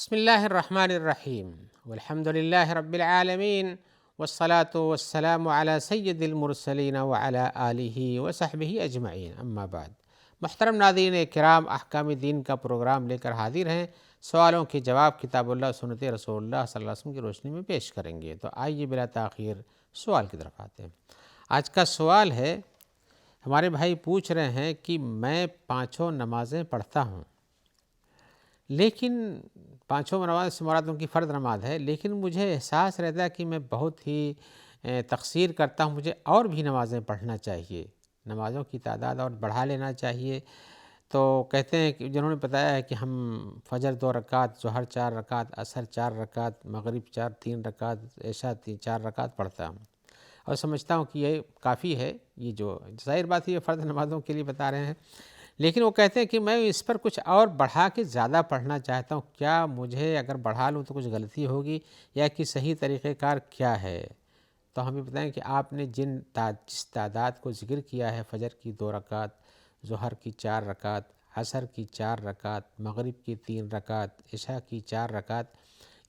بسم اللہ الرحمن الرحیم والحمد للہ رب العالمین والصلاة والسلام علی سید المرسلین وعلی آلہ وصحبہ اجمعین، اما بعد۔ محترم ناظرین کرام، احکام دین کا پروگرام لے کر حاضر ہیں۔ سوالوں کے جواب کتاب اللہ سنت رسول اللہ صلی اللہ علیہ وسلم کی روشنی میں پیش کریں گے۔ تو آئیے بلا تاخیر سوال کی طرف آتے ہیں۔ آج کا سوال ہے، ہمارے بھائی پوچھ رہے ہیں کہ میں پانچوں نمازیں پڑھتا ہوں، لیکن پانچوں نماز سے مراد ان کی فرض نماز ہے، لیکن مجھے احساس رہتا ہے کہ میں بہت ہی تقصیر کرتا ہوں، مجھے اور بھی نمازیں پڑھنا چاہیے، نمازوں کی تعداد اور بڑھا لینا چاہیے۔ تو کہتے ہیں کہ جنہوں نے بتایا ہے کہ ہم فجر 2 رکعت، ظہر 4 رکعت، عصر 4 رکعت، مغرب 3 رکعت، عشاء 4 رکعت پڑھتا ہوں، اور سمجھتا ہوں کہ یہ کافی ہے۔ یہ جو ظاہر بات ہے یہ فرض نمازوں کے لیے بتا رہے ہیں، لیکن وہ کہتے ہیں کہ میں اس پر کچھ اور بڑھا کے زیادہ پڑھنا چاہتا ہوں، کیا مجھے اگر بڑھا لوں تو کچھ غلطی ہوگی یا کہ صحیح طریقہ کار کیا ہے؟ تو ہمیں بتائیں کہ آپ نے جس تعداد کو ذکر کیا ہے، فجر کی 2 رکعت، ظہر کی 4 رکعت، عصر کی 4 رکعت، مغرب کی 3 رکعت، عشاء کی 4 رکعت،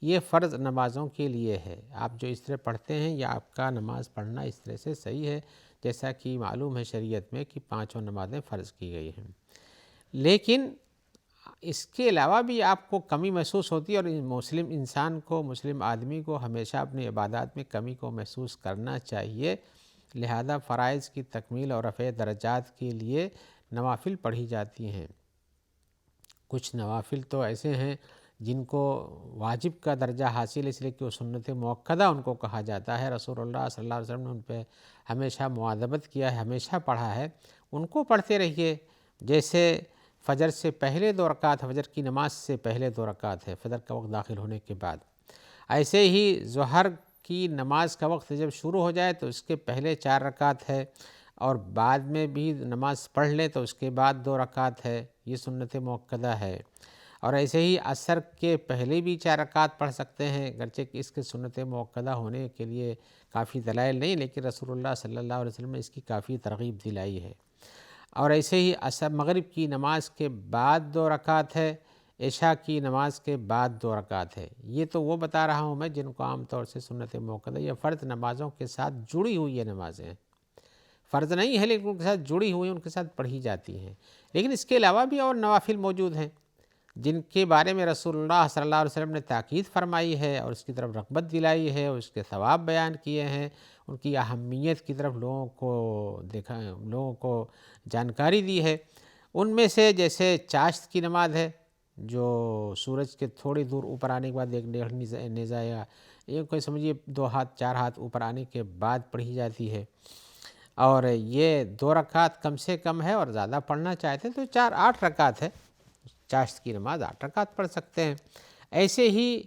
یہ فرض نمازوں کے لیے ہے۔ آپ جو اس طرح پڑھتے ہیں یا آپ کا نماز پڑھنا اس طرح سے صحیح ہے، جیسا کہ معلوم ہے شریعت میں کہ پانچوں نمازیں فرض کی گئی ہیں، لیکن اس کے علاوہ بھی آپ کو کمی محسوس ہوتی ہے، اور مسلم انسان کو، مسلم آدمی کو ہمیشہ اپنی عبادات میں کمی کو محسوس کرنا چاہیے، لہذا فرائض کی تکمیل اور رفع درجات کے لیے نوافل پڑھی جاتی ہیں۔ کچھ نوافل تو ایسے ہیں جن کو واجب کا درجہ حاصل ہے، اس لیے کہ وہ سنت مؤکدہ ان کو کہا جاتا ہے۔ رسول اللہ صلی اللہ علیہ وسلم نے ان پہ ہمیشہ مواظبت کیا ہے، ہمیشہ پڑھا ہے، ان کو پڑھتے رہیے۔ جیسے فجر سے پہلے 2 رکعت، فجر کی نماز سے پہلے 2 رکعت ہے فجر کا وقت داخل ہونے کے بعد، ایسے ہی ظہر کی نماز کا وقت جب شروع ہو جائے تو اس کے پہلے 4 رکعت ہے، اور بعد میں بھی نماز پڑھ لے تو اس کے بعد 2 رکعت ہے، یہ سنت مؤکدہ ہے۔ اور ایسے ہی عصر کے پہلے بھی 4 رکعت پڑھ سکتے ہیں، گرچہ کہ اس کے سنت مؤکدہ ہونے کے لیے کافی دلائل نہیں، لیکن رسول اللہ صلی اللہ علیہ وسلم نے اس کی کافی ترغیب دلائی ہے۔ اور ایسے ہی عصر مغرب کی نماز کے بعد 2 رکعت ہے، عشاء کی نماز کے بعد 2 رکعت ہے۔ یہ تو وہ بتا رہا ہوں میں جن کو عام طور سے سنت مؤکدہ یا فرض نمازوں کے ساتھ جڑی ہوئی یہ نمازیں ہیں، فرض نہیں ہے لیکن ان کے ساتھ جڑی ہوئی، ان کے ساتھ پڑھی جاتی ہیں۔ لیکن اس کے علاوہ بھی اور نوافل موجود ہیں جن کے بارے میں رسول اللہ صلی اللہ علیہ وسلم نے تاکید فرمائی ہے اور اس کی طرف رغبت دلائی ہے، اور اس کے ثواب بیان کیے ہیں، ان کی اہمیت کی طرف لوگوں کو جانکاری دی ہے۔ ان میں سے جیسے چاشت کی نماز ہے، جو سورج کے تھوڑی دور اوپر آنے کے بعد 1.5 نیزہ یا یہ کوئی سمجھیے 2 ہاتھ 4 ہاتھ اوپر آنے کے بعد پڑھی جاتی ہے، اور یہ 2 رکعت کم سے کم ہے، اور زیادہ پڑھنا چاہتے ہیں تو 8 رکعت ہے، چاشت کی نماز 8 رکعت پڑھ سکتے ہیں۔ ایسے ہی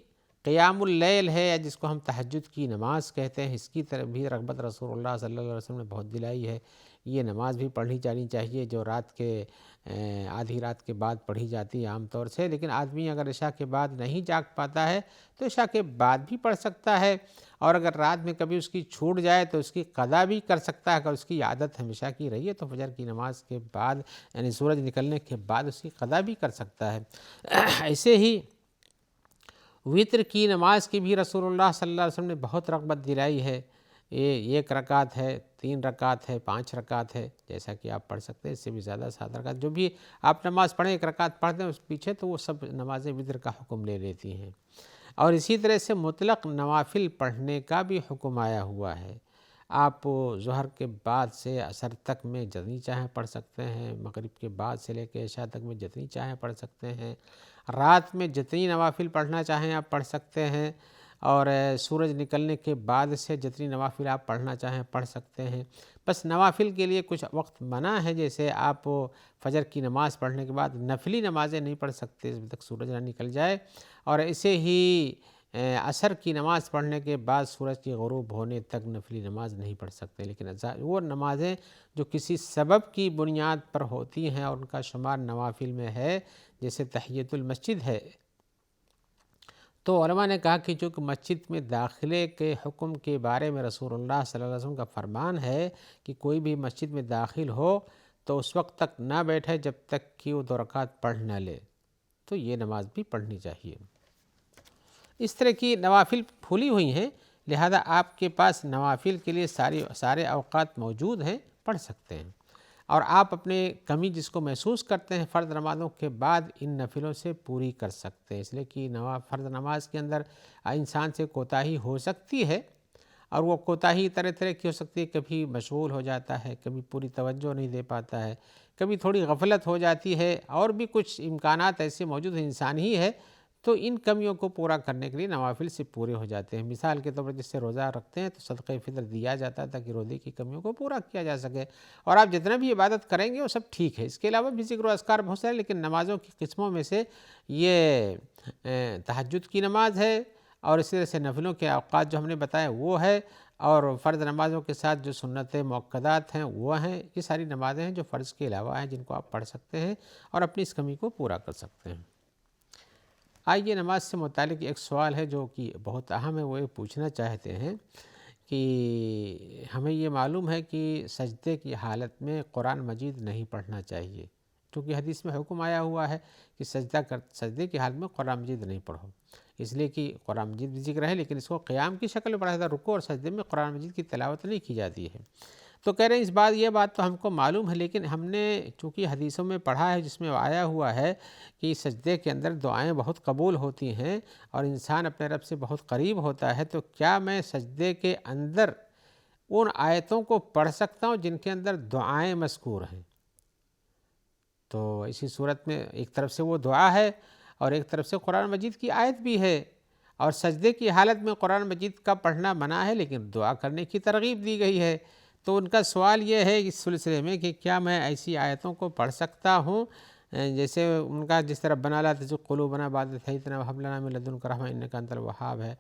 قیام اللیل ہے، یا جس کو ہم تہجد کی نماز کہتے ہیں، اس کی طرف بھی رغبت رسول اللہ صلی اللہ علیہ وسلم نے بہت دلائی ہے۔ یہ نماز بھی پڑھی جانی چاہیے، جو آدھی رات کے بعد پڑھی جاتی ہے عام طور سے، لیکن آدمی اگر عشاء کے بعد نہیں جاگ پاتا ہے تو عشاء کے بعد بھی پڑھ سکتا ہے، اور اگر رات میں کبھی اس کی چھوٹ جائے تو اس کی قضا بھی کر سکتا ہے، اگر اس کی عادت ہمیشہ کی رہی ہے تو فجر کی نماز کے بعد یعنی سورج نکلنے کے بعد اس کی قضا بھی کر سکتا ہے۔ ایسے ہی وتر کی نماز کی بھی رسول اللہ صلی اللہ علیہ وسلم نے بہت رغبت دلائی ہے۔ یہ 1 رکعت ہے، 3 رکعت ہے، 5 رکعت ہے، جیسا کہ آپ پڑھ سکتے ہیں، اس سے بھی زیادہ 7 رکعت، جو بھی آپ نماز پڑھیں 1 رکعت پڑھتے ہیں اس پیچھے، تو وہ سب نمازیں وتر کا حکم لے لیتی ہیں۔ اور اسی طرح سے مطلق نوافل پڑھنے کا بھی حکم آیا ہوا ہے۔ آپ ظہر کے بعد سے عصر تک میں جتنی چاہیں پڑھ سکتے ہیں، مغرب کے بعد سے لے کے عشاء تک میں جتنی چاہیں پڑھ سکتے ہیں، رات میں جتنی نوافل پڑھنا چاہیں آپ پڑھ سکتے ہیں، اور سورج نکلنے کے بعد سے جتنی نوافل آپ پڑھنا چاہیں پڑھ سکتے ہیں۔ بس نوافل کے لیے کچھ وقت منع ہے، جیسے آپ فجر کی نماز پڑھنے کے بعد نفلی نمازیں نہیں پڑھ سکتے جب تک سورج نہ نکل جائے، اور ایسے ہی عصر کی نماز پڑھنے کے بعد سورج کی غروب ہونے تک نفلی نماز نہیں پڑھ سکتے، لیکن وہ نمازیں جو کسی سبب کی بنیاد پر ہوتی ہیں اور ان کا شمار نوافل میں ہے، جیسے تحیۃ المسجد ہے، تو علماء نے کہا کہ چونکہ مسجد میں داخلے کے حکم کے بارے میں رسول اللہ صلی اللہ علیہ وسلم کا فرمان ہے کہ کوئی بھی مسجد میں داخل ہو تو اس وقت تک نہ بیٹھے جب تک کہ وہ 2 رکعت پڑھ نہ لے، تو یہ نماز بھی پڑھنی چاہیے۔ اس طرح کی نوافل پھولی ہوئی ہیں، لہذا آپ کے پاس نوافل کے لیے سارے اوقات موجود ہیں، پڑھ سکتے ہیں۔ اور آپ اپنے کمی جس کو محسوس کرتے ہیں فرض نمازوں کے بعد ان نفلوں سے پوری کر سکتے ہیں، اس لیے کہ فرض نماز کے اندر انسان سے کوتاہی ہو سکتی ہے، اور وہ کوتاہی طرح طرح کی ہو سکتی ہے، کبھی مشغول ہو جاتا ہے، کبھی پوری توجہ نہیں دے پاتا ہے، کبھی تھوڑی غفلت ہو جاتی ہے، اور بھی کچھ امکانات ایسے موجود ہیں، انسان ہی ہے، تو ان کمیوں کو پورا کرنے کے لیے نوافل سے پورے ہو جاتے ہیں۔ مثال کے طور پر جس سے روزہ رکھتے ہیں تو صدقہ فطر دیا جاتا ہے تاکہ روزے کی کمیوں کو پورا کیا جا سکے، اور آپ جتنا بھی عبادت کریں گے وہ سب ٹھیک ہے۔ اس کے علاوہ بھی ذکر و اذکار بہت سارے، لیکن نمازوں کی قسموں میں سے یہ تہجد کی نماز ہے، اور اسی طرح سے نفلوں کے اوقات جو ہم نے بتایا وہ ہے، اور فرض نمازوں کے ساتھ جو سنت مؤکدات ہیں وہ ہیں۔ یہ ساری نمازیں ہیں جو فرض کے علاوہ ہیں، جن کو آپ پڑھ سکتے ہیں اور اپنی اس کمی کو پورا کر سکتے ہیں۔ آئیے نماز سے متعلق ایک سوال ہے جو کہ بہت اہم ہے، وہ یہ پوچھنا چاہتے ہیں کہ ہمیں یہ معلوم ہے کہ سجدے کی حالت میں قرآن مجید نہیں پڑھنا چاہیے، کیونکہ حدیث میں حکم آیا ہوا ہے کہ سجدے کی حالت میں قرآن مجید نہیں پڑھو، اس لیے کہ قرآن مجید بھی ذکر ہے لیکن اس کو قیام کی شکل میں پڑھا جاتا ہے، رکوع اور سجدے میں قرآن مجید کی تلاوت نہیں کی جاتی ہے۔ تو کہہ رہے ہیں یہ بات تو ہم کو معلوم ہے، لیکن ہم نے چونکہ حدیثوں میں پڑھا ہے جس میں آیا ہوا ہے کہ سجدے کے اندر دعائیں بہت قبول ہوتی ہیں اور انسان اپنے رب سے بہت قریب ہوتا ہے، تو کیا میں سجدے کے اندر ان آیتوں کو پڑھ سکتا ہوں جن کے اندر دعائیں مذکور ہیں؟ تو اسی صورت میں ایک طرف سے وہ دعا ہے اور ایک طرف سے قرآن مجید کی آیت بھی ہے، اور سجدے کی حالت میں قرآن مجید کا پڑھنا منع ہے لیکن دعا کرنے کی ترغیب دی گئی ہے۔ تو ان کا سوال یہ ہے اس سلسلے میں کہ کیا میں ایسی آیتوں کو پڑھ سکتا ہوں جیسے ان کا جس طرح ربنا لا تزغ قلوبنا بعد إذ هديتنا وهب لنا من لدنك رحمة إنك أنت الوهاب ہے،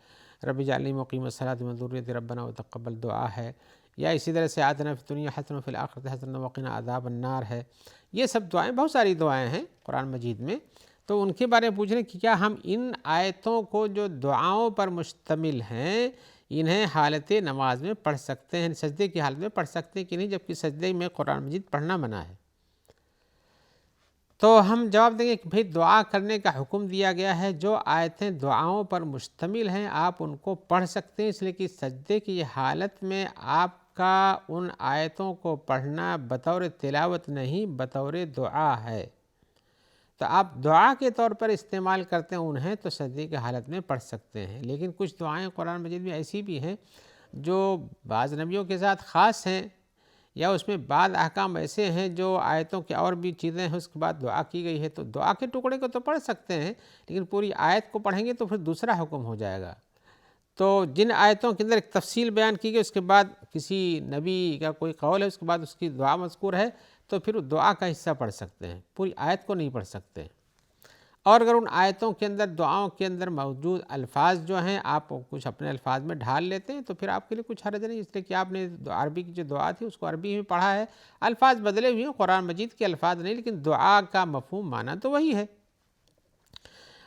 رب اجعلنی مقیم الصلاة ومن ذریتی ربنا وتقبل دعا ہے، یا اسی طرح سے آتنا فی الدنیا حسنة وفی الآخرة حسنة وقنا عذاب النار ہے۔ یہ سب دعائیں بہت ساری دعائیں ہیں قرآن مجید میں، تو ان کے بارے میں پوچھ رہے ہیں کہ کیا ہم ان آیتوں کو جو دعاؤں پر مشتمل ہیں انہیں حالت نماز میں پڑھ سکتے ہیں، سجدے کی حالت میں پڑھ سکتے ہیں کہ نہیں، جبکہ سجدے میں قرآن مجید پڑھنا منع ہے؟ تو ہم جواب دیں گے کہ بھئی دعا کرنے کا حکم دیا گیا ہے، جو آیتیں دعاؤں پر مشتمل ہیں آپ ان کو پڑھ سکتے ہیں، اس لیے کہ سجدے کی حالت میں آپ کا ان آیتوں کو پڑھنا بطور تلاوت نہیں بطور دعا ہے۔ تو آپ دعا کے طور پر استعمال کرتے ہیں انہیں تو سجدے کی حالت میں پڑھ سکتے ہیں، لیکن کچھ دعائیں قرآن مجید میں ایسی بھی ہیں جو بعض نبیوں کے ساتھ خاص ہیں، یا اس میں بعض احکام ایسے ہیں جو آیتوں کے اور بھی چیزیں ہیں اس کے بعد دعا کی گئی ہے، تو دعا کے ٹکڑے کو تو پڑھ سکتے ہیں لیکن پوری آیت کو پڑھیں گے تو پھر دوسرا حکم ہو جائے گا۔ تو جن آیتوں کے اندر ایک تفصیل بیان کی گئی اس کے بعد کسی نبی کا کوئی قول ہے اس کے بعد اس کی دعا مذکور ہے تو پھر دعا کا حصہ پڑھ سکتے ہیں، پوری آیت کو نہیں پڑھ سکتے۔ اور اگر ان آیتوں کے اندر دعاؤں کے اندر موجود الفاظ جو ہیں آپ کچھ اپنے الفاظ میں ڈھال لیتے ہیں تو پھر آپ کے لیے کچھ حرج نہیں، اس لیے کہ آپ نے عربی کی جو دعا تھی اس کو عربی میں پڑھا ہے، الفاظ بدلے ہوئے ہیں، قرآن مجید کے الفاظ نہیں لیکن دعا کا مفہوم معنی تو وہی ہے۔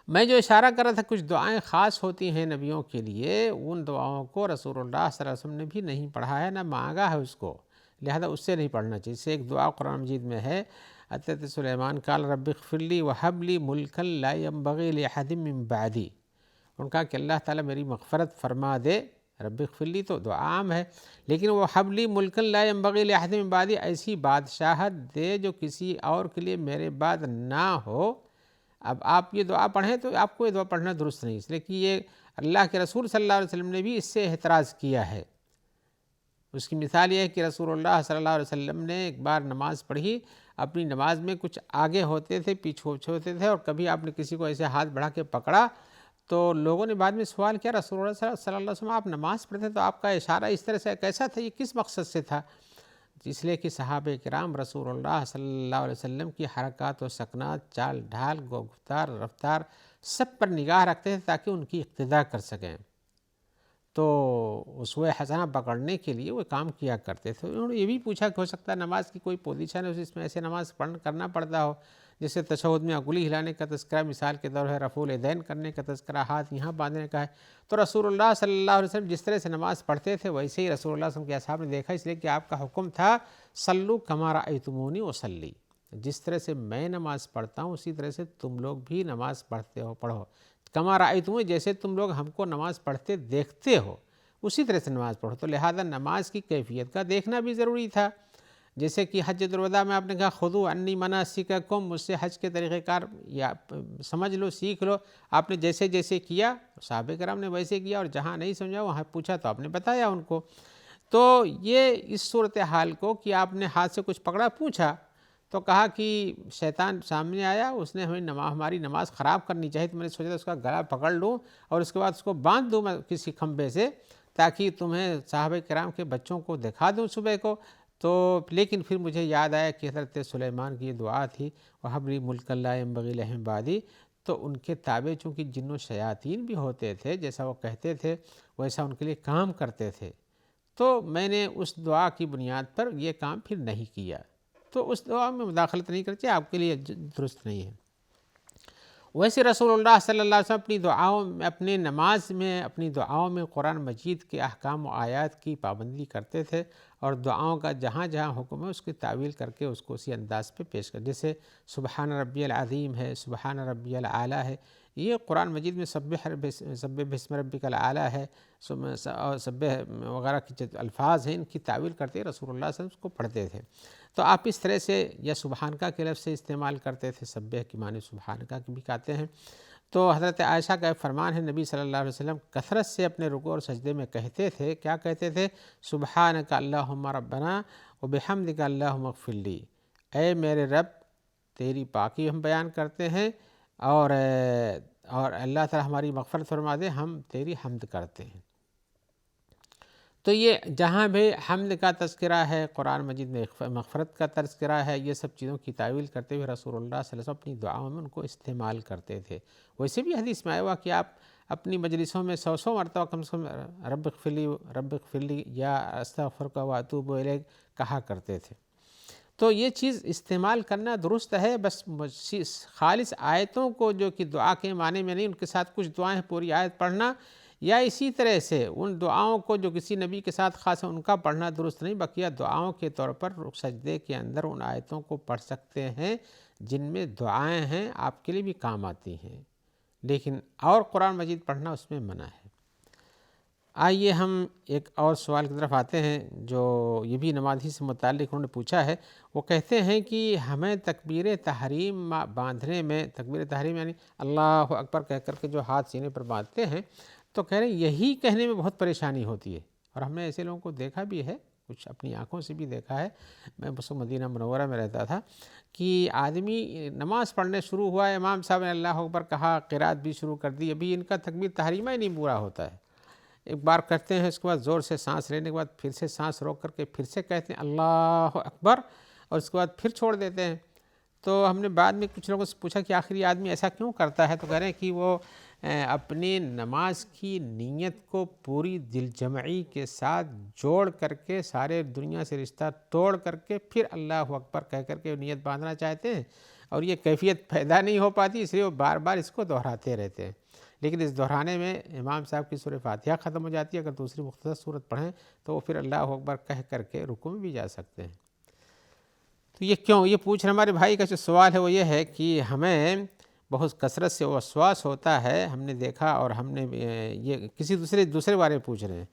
میں جو اشارہ کر رہا تھا کچھ دعائیں خاص ہوتی ہیں نبیوں کے لیے، ان دعاؤں کو رسول اللہ صلی اللہ علیہ وسلم نے بھی نہیں پڑھا ہے، نہ مانگا ہے اس کو، لہذا اس سے نہیں پڑھنا چاہیے۔ اس سے ایک دعا قرآن مجید میں ہے، حضرت سلیمان قال رب اغفر لی وہب لی ملکا لا ينبغی لأحد من بعدی، ان کا کہ اللہ تعالیٰ میری مغفرت فرما دے، رب اغفر لی تو دعا عام ہے، لیکن وہ حب لی ملکا لا ينبغی لأحد من بعدی، ایسی بادشاہت دے جو کسی اور کے لیے میرے بعد نہ ہو۔ اب آپ یہ دعا پڑھیں تو آپ کو یہ دعا پڑھنا درست نہیں، اس لیے کہ یہ اللہ کے رسول صلی اللہ علیہ وسلم نے بھی اس سے احتراز کیا ہے۔ اس کی مثال یہ ہے کہ رسول اللہ صلی اللہ علیہ وسلم نے ایک بار نماز پڑھی، اپنی نماز میں کچھ آگے ہوتے تھے پیچھے ہوتے تھے، اور کبھی آپ نے کسی کو ایسے ہاتھ بڑھا کے پکڑا تو لوگوں نے بعد میں سوال کیا رسول اللہ صلی اللہ علیہ وسلم آپ نماز پڑھتے تو آپ کا اشارہ اس طرح سے کیسا تھا، یہ کس مقصد سے تھا؟ اس لیے کہ صحابہ کرام رسول اللہ صلی اللہ علیہ وسلم کی حرکات و سکنات، چال ڈھال، گفتار رفتار سب پر نگاہ رکھتے تھے تاکہ ان کی اقتداء کر سکیں، تو اسوہ حسنہ پکڑنے کے لیے وہ کام کیا کرتے تھے۔ انہوں نے یہ بھی پوچھا کہ ہو سکتا ہے نماز کی کوئی پوزیشن ہے اس میں ایسے نماز کرنا پڑتا ہو، جیسے تشہد میں انگلی ہلانے کا تذکرہ مثال کے طور ہے، رفع الیدین کرنے کا تذکرہ، ہاتھ یہاں باندھنے کا ہے، تو رسول اللہ صلی اللہ علیہ وسلم جس طرح سے نماز پڑھتے تھے ویسے ہی رسول اللہ صلی اللہ علیہ وسلم کے اصحاب نے دیکھا، اس لیے کہ آپ کا حکم تھا صلو کما رأیتمونی اصلی، جس طرح سے میں نماز پڑھتا ہوں اسی طرح سے تم لوگ بھی نماز پڑھو، کما رأیتم، جیسے تم لوگ ہم کو نماز پڑھتے دیکھتے ہو اسی طرح سے نماز پڑھو. تو لہذا نماز کی کیفیت کا دیکھنا بھی ضروری تھا. جیسے کہ حجۃ الوداع میں آپ نے کہا خذوا عنی مناسککم، مجھ سے حج کے طریقہ کار یا سمجھ لو، سیکھ لو. آپ نے جیسے جیسے کیا صحابہ کرام نے ویسے کیا، اور جہاں نہیں سمجھا وہاں پوچھا تو آپ نے بتایا ان کو. تو یہ اس صورتحال کو کہ آپ نے ہاتھ سے کچھ پکڑا، پوچھا تو کہا کہ شیطان سامنے آیا، اس نے ہماری نماز خراب کرنی چاہیے، تو میں نے سوچا تھا اس کا گلا پکڑ لوں اور اس کے بعد اس کو باندھ دوں میں کسی کھمبے سے، تاکہ تمہیں صحابہ کرام کے بچوں کو دکھا دوں صبح کو. تو لیکن پھر مجھے یاد آیا کہ حضرت سلیمان کی یہ دعا تھی، وَهَبْ لِي مُلْكًا لَا يَنبَغِي لَهُم بَعْدِي. تو ان کے تابع چونکہ جن و شیاطین بھی ہوتے تھے، جیسا وہ کہتے تھے ویسا ان کے لیے کام کرتے تھے. تو میں نے اس دعا کی بنیاد پر یہ کام پھر نہیں کیا. تو اس دعا میں مداخلت نہیں کرتے، آپ کے لیے درست نہیں ہے. ویسے رسول اللہ صلی اللہ علیہ وسلم اپنی دعاؤں میں، اپنے نماز میں، اپنی دعاؤں میں قرآن مجید کے احکام و آیات کی پابندی کرتے تھے، اور دعاؤں کا جہاں جہاں حکم ہے اس کی تعویل کر کے اس کو اسی انداز پہ پیش کر. جیسے سبحان ربی العظیم ہے، سبحان ربی الاعلیٰ ہے، یہ قرآن مجید میں سبح بسم ربک الاعلیٰ ہے، اور سبح وغیرہ کے جو الفاظ ہیں ان کی تعویل کرتے رسول اللہ صلی اللہ علیہ وسلم کو پڑھتے تھے. تو آپ اس طرح سے یا سبحان کا کے لفظ سے استعمال کرتے تھے، سبح کی معنی سبحان کا بھی کہتے ہیں. تو حضرت عائشہ کا ایک فرمان ہے، نبی صلی اللہ علیہ وسلم کثرت سے اپنے رکوع اور سجدے میں کہتے تھے، کیا کہتے تھے؟ سبحانک اللہم ربنا وبحمدک اللہم اغفر لی. اے میرے رب، تیری پاکی ہم بیان کرتے ہیں، اور اللہ تعالی ہماری مغفرت فرما دے، ہم تیری حمد کرتے ہیں. تو یہ جہاں بھی حمد کا تذکرہ ہے، قرآن مجید میں مغفرت کا تذکرہ ہے، یہ سب چیزوں کی تعویل کرتے ہوئے رسول اللہ صلی اللہ علیہ وسلم اپنی دعاؤں میں ان کو استعمال کرتے تھے. ویسے بھی حدیث میں آیا ہوا کہ آپ اپنی مجلسوں میں 100 مرتبہ کم سے کم رب اغفر لی یا استغفرک واتوب الیک کہا کرتے تھے. تو یہ چیز استعمال کرنا درست ہے، بس خالص آیتوں کو جو کہ دعا کے معنی میں نہیں، ان کے ساتھ کچھ دعائیں پوری آیت پڑھنا، یا اسی طرح سے ان دعاؤں کو جو کسی نبی کے ساتھ خاص ہے ان کا پڑھنا درست نہیں. بقیہ دعاؤں کے طور پر سجدے کے اندر ان آیتوں کو پڑھ سکتے ہیں جن میں دعائیں ہیں، آپ کے لیے بھی کام آتی ہیں، لیکن اور قرآن مجید پڑھنا اس میں منع ہے. آئیے ہم ایک اور سوال کی طرف آتے ہیں جو یہ بھی نماز ہی سے متعلق انہوں نے پوچھا ہے. وہ کہتے ہیں کہ ہمیں تکبیر تحریم باندھنے میں، تکبیر تحریم یعنی اللہ اکبر کہہ کر کے جو ہاتھ سینے پر باندھتے ہیں، تو کہہ رہے ہیں یہی کہنے میں بہت پریشانی ہوتی ہے. اور ہم نے ایسے لوگوں کو دیکھا بھی ہے، کچھ اپنی آنکھوں سے بھی دیکھا ہے. میں بس مدینہ منورہ میں رہتا تھا کہ آدمی نماز پڑھنے شروع ہوا، امام صاحب نے اللہ اکبر کہا، قرات بھی شروع کر دی، ابھی ان کا تکبیر تحریمہ ہی نہیں پورا ہوتا ہے. ایک بار کرتے ہیں، اس کے بعد زور سے سانس لینے کے بعد پھر سے سانس روک کر کے پھر سے کہتے ہیں اللہ اکبر، اور اس کے بعد پھر چھوڑ دیتے ہیں. تو ہم نے بعد میں کچھ لوگوں سے پوچھا کہ آخر یہ آدمی ایسا کیوں کرتا ہے؟ تو کہہ رہے ہیں کہ وہ اپنی نماز کی نیت کو پوری دل جمعی کے ساتھ جوڑ کر کے، سارے دنیا سے رشتہ توڑ کر کے پھر اللہ اکبر کہہ کر کے نیت باندھنا چاہتے ہیں، اور یہ کیفیت پیدا نہیں ہو پاتی، اس لیے وہ بار بار اس کو دہراتے رہتے ہیں. لیکن اس دہرانے میں امام صاحب کی سورہ فاتحہ ختم ہو جاتی ہے. اگر دوسری مختصر سورت پڑھیں تو وہ پھر اللہ اکبر کہہ کر کے رکوع میں بھی جا سکتے ہیں. تو یہ کیوں؟ یہ پوچھ رہے ہمارے بھائی کا جو سوال ہے وہ یہ ہے کہ ہمیں بہت کثرت سے وسواس ہوتا ہے. ہم نے دیکھا، اور ہم نے یہ کسی دوسرے بارے میں پوچھ رہے ہیں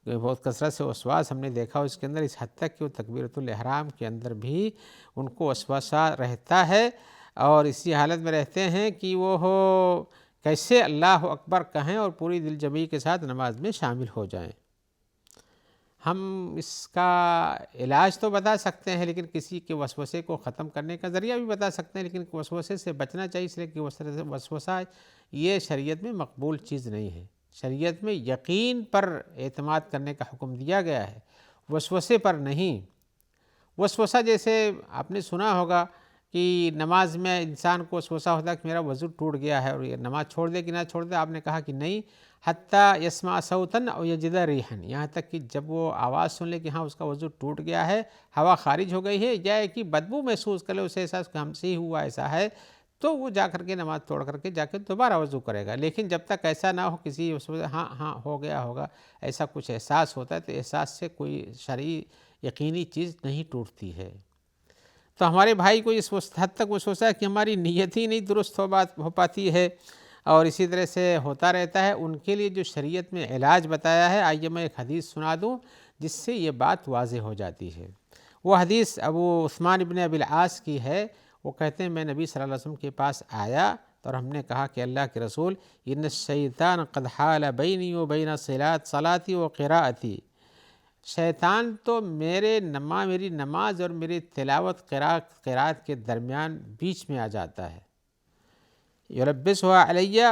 کہ بہت کثرت سے وسواس ہم نے دیکھا، اس کے اندر اس حد تک کہ وہ تکبیرۃ الاحرام کے اندر بھی ان کو وسوسہ رہتا ہے، اور اسی حالت میں رہتے ہیں کہ وہ کیسے اللہ اکبر کہیں اور پوری دل جمعی کے ساتھ نماز میں شامل ہو جائیں. ہم اس کا علاج تو بتا سکتے ہیں، لیکن کسی کے وسوسے کو ختم کرنے کا ذریعہ بھی بتا سکتے ہیں، لیکن وسوسے سے بچنا چاہیے، اس لیے کہ وسوسہ یہ شریعت میں مقبول چیز نہیں ہے. شریعت میں یقین پر اعتماد کرنے کا حکم دیا گیا ہے، وسوسے پر نہیں. وسوسہ جیسے آپ نے سنا ہوگا کہ نماز میں انسان کو وسوسہ ہوتا ہے کہ میرا وضو ٹوٹ گیا ہے اور یہ نماز چھوڑ دے کہ نہ چھوڑ دے. آپ نے کہا کہ نہیں، حتیٰ یسمع صوتاً او یجد ریحاً، یہاں تک کہ جب وہ آواز سن لے کہ ہاں اس کا وضو ٹوٹ گیا ہے، ہوا خارج ہو گئی ہے، یا کہ بدبو محسوس کر لے، اسے احساس کہ ہم سے ہی ہوا ایسا ہے، تو وہ جا کر کے نماز توڑ کر کے جا کے دوبارہ وضو کرے گا. لیکن جب تک ایسا نہ ہو کسی ہاں ہو گیا ہوگا، ایسا کچھ احساس ہوتا ہے، تو احساس سے کوئی شرعی یقینی چیز نہیں ٹوٹتی ہے. تو ہمارے بھائی کو اس حد تک وسوسہ ہے کہ ہماری نیت ہی نہیں درست ہو پاتی ہے، اور اسی طرح سے ہوتا رہتا ہے. ان کے لیے جو شریعت میں علاج بتایا ہے، آئیے میں ایک حدیث سنا دوں جس سے یہ بات واضح ہو جاتی ہے. وہ حدیث ابو عثمان ابن ابی العاص کی ہے. وہ کہتے ہیں میں نبی صلی اللہ علیہ وسلم کے پاس آیا اور ہم نے کہا کہ اللہ کے رسول، ان الشیطان قد حال بینی و بین صلاتی و قراءتی، شیطان تو میری نماز اور میری تلاوت قرات کے درمیان بیچ میں آ جاتا ہے. یلبس ہوا علیہ،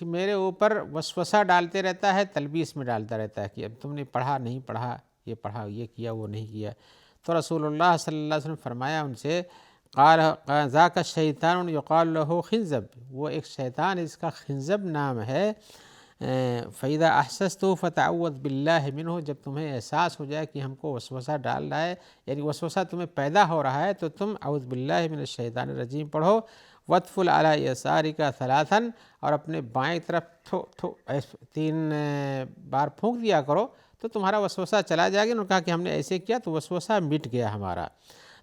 میرے اوپر وسوسہ ڈالتے رہتا ہے، تلبیس میں ڈالتا رہتا ہے کہ اب تم نے پڑھا نہیں پڑھا، یہ پڑھا یہ کیا وہ نہیں کیا. تو رسول اللہ صلی اللہ علیہ وسلم فرمایا ان سے، قال ذاک الشیطان یقال له خنزب، وہ ایک شیطان ہے، اس کا خنزب نام ہے. فَإِذَا أَحْسَسْتُ فَتَعَوَّذْ بِاللَّهِ مِنْهُ، جب تمہیں احساس ہو جائے کہ ہم کو وسوسہ ڈال رہا ہے، یعنی وسوسہ تمہیں پیدا ہو رہا ہے، تو تم اعوذ باللہ من الشیطان الرجیم پڑھو. وَادْفُلْ عَلَىٰ يَسَارِكَ ثَلَاثًا، اور اپنے بائیں طرف تھو تھو 3 بار پھونک دیا کرو تو تمہارا وسوسہ چلا جائے گا. انہوں نے کہا کہ ہم نے ایسے کیا تو وسوسہ مٹ گیا ہمارا.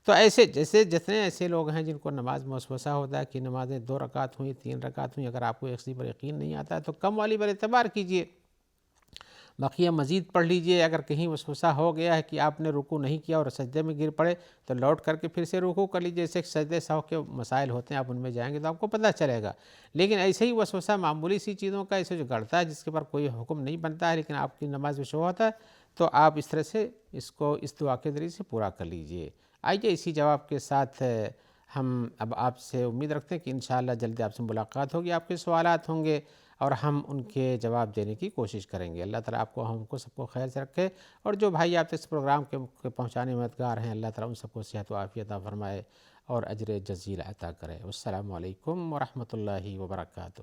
تو ایسے جیسے جتنے ایسے لوگ ہیں جن کو نماز میں وسوسہ ہوتا ہے کہ نمازیں 2 رکعت ہوئیں 3 رکعت ہوئیں، اگر آپ کو ایک پر یقین نہیں آتا ہے تو کم والی پر اعتبار کیجئے، بقیہ مزید پڑھ لیجئے. اگر کہیں وسوسہ ہو گیا ہے کہ آپ نے رکوع نہیں کیا اور سجدے میں گر پڑے تو لوٹ کر کے پھر سے رکوع کر لیجئے. جیسے سجدے سہو کے مسائل ہوتے ہیں، آپ ان میں جائیں گے تو آپ کو پتہ چلے گا. لیکن ایسے ہی وسوسہ معمولی سی چیزوں کا ایسے جو گڑتا ہے جس کے پر کوئی حکم نہیں بنتا ہے لیکن آپ کی نماز میں شو ہوتا ہے، تو آپ اس طرح سے اس کو اس دعا کے ذریعے سے پورا کر لیجئے. آئیے اسی جواب کے ساتھ ہم اب آپ سے امید رکھتے ہیں کہ انشاءاللہ جلدی آپ سے ملاقات ہوگی، آپ کے سوالات ہوں گے اور ہم ان کے جواب دینے کی کوشش کریں گے. اللہ تعالیٰ آپ کو ہم کو سب کو خیر سے رکھے، اور جو بھائی آپ اس پروگرام کے پہنچانے میں مددگار ہیں، اللہ تعالیٰ ان سب کو صحت و عافیت عطا فرمائے اور اجر جزیل عطا کرے. والسلام علیکم ورحمۃ اللہ وبرکاتہ.